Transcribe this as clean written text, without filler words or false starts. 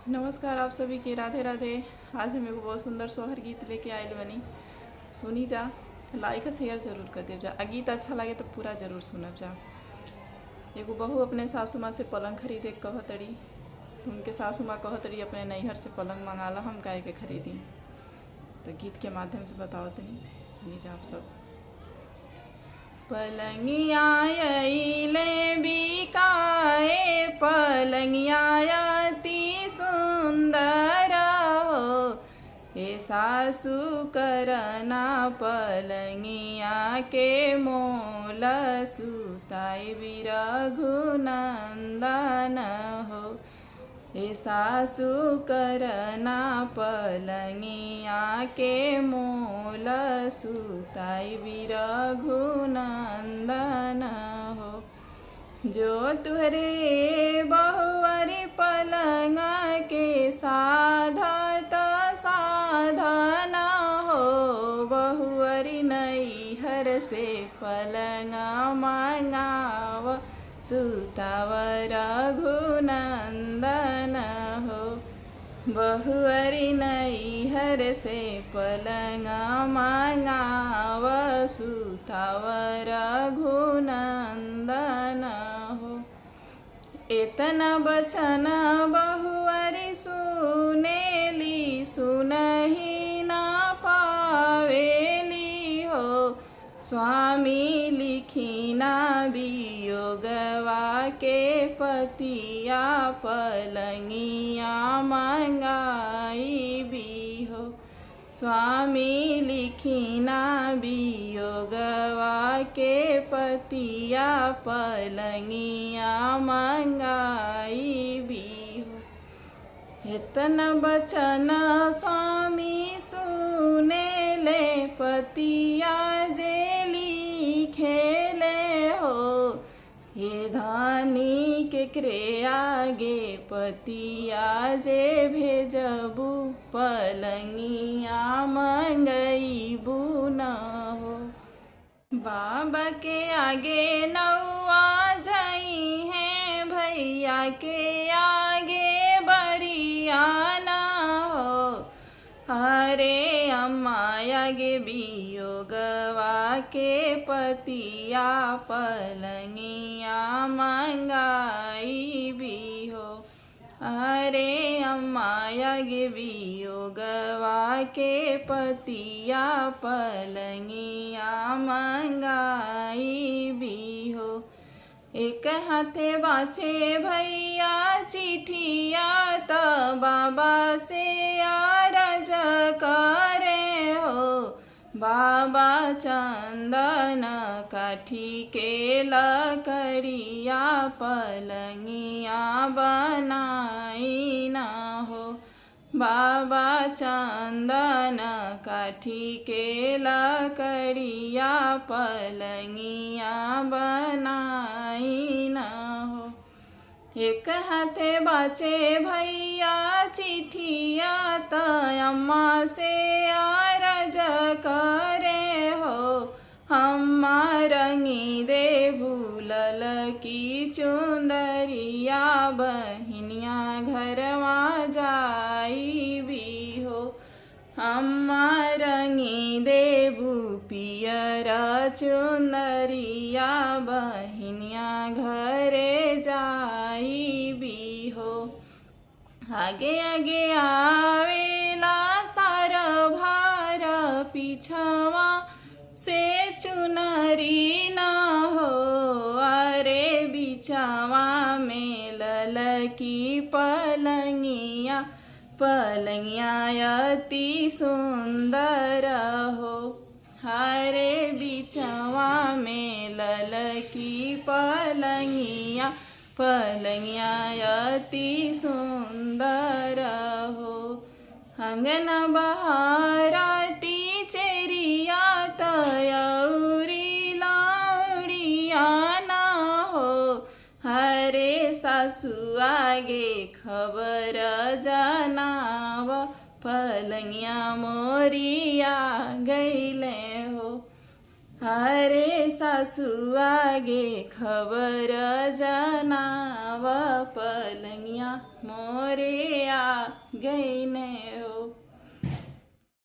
नमस्कार आप सभी के, राधे राधे। आज हम एगो बहुत सुंदर सोहर गीत लेके आयल बनी। सुनी जा, लाइक और शेयर जरूर कर देव जा। आ गीत अच्छा लगे तो पूरा जरूर सुनब जा। एगो बहू अपने सासू माँ से पलंग खरीदे के कहतड़ी, तो उनके सासू माँ कहतड़ी अपने नैहर से पलंग मंगाला, हम काहे के खरीदी। तो गीत के माध्यम से बताओ तनी, सुनी जा आप सब। पलंगिया अइले बिकाए, पलंगिया अति सुंदर हो। हे सासु करना पलंगिया के मोल, सुताई रघुनंदन हो। हे सासु करना पलंगिया के मोल, सुताई रघुनंदन हो। जो तुहरे बहुवरी पलंग के साधत साधन हो। बहुवरी नैहर से पलंग मंगाव, सुताव रघुनंदन हो। बहुवरी नैहर से पलंग मंगाव, सुताव रघुनंदन हो। एतना बचन बहुवरी सुनेली, सुनहि ना पावेली हो। स्वामी लिखिना वियोगवा के पतिया, पलंगिया मंगाई भी हो। स्वामी लिखिना वियोगवा के पतिया, पलंगिया मंगाई भी हो। इतना बचन स्वामी सुने ले, पतिया जे लिखेले हो। हे धानी के आगे पतिया जे भेजबू, पलंगिया मंगईबू न हो। बाबा के आगे नौआ जाई हैं, भैया के आगे बरिया न हो। अरे अम्मा आगे वियोगवा के पतिया, पलंगिया मंगाई भी हो। अरे अम्मा आगे वियोगवा के पतिया, पलंगिया मंगाई भी हो। एक हाथे बाचे भैया चिठिया, त बाबा से आरज करे हो। बाबा चंदन काठी के लकड़िया, पलंगिया बनाई ना हो। बाबा चंदन काठी के लकड़िया, पलंगिया बनाई ना हो। एक हाथे बाचे भैया चिठिया, त अम्मा से आरज करे हो। अम्मा रंगी दे भूलल की चुंदरिया, बहिनिया घरवा जाई भी हो। अम्मा रंगी देबू पियर चुंदरिया, बहिनिया घरे जाई भी हो। आगे आगे आवेला सार भार, पिछवा से चुनरी ना हो। अरे बिछवा में ललकी पलंगिया, पलंगिया अति सुंदर हो। हरे बिछवा में ललकी पलंगिया, पलंगिया अति सुंदर हो। अंगना बहारती चेरिया, तयौरी लाउड़िया ना हो। हरे सासु आगे खबर जनाव, पलंगिया मोरिया गईले हो। अरे सासू आगे खबर जनाव, पलंगिया मोरे आ गई ने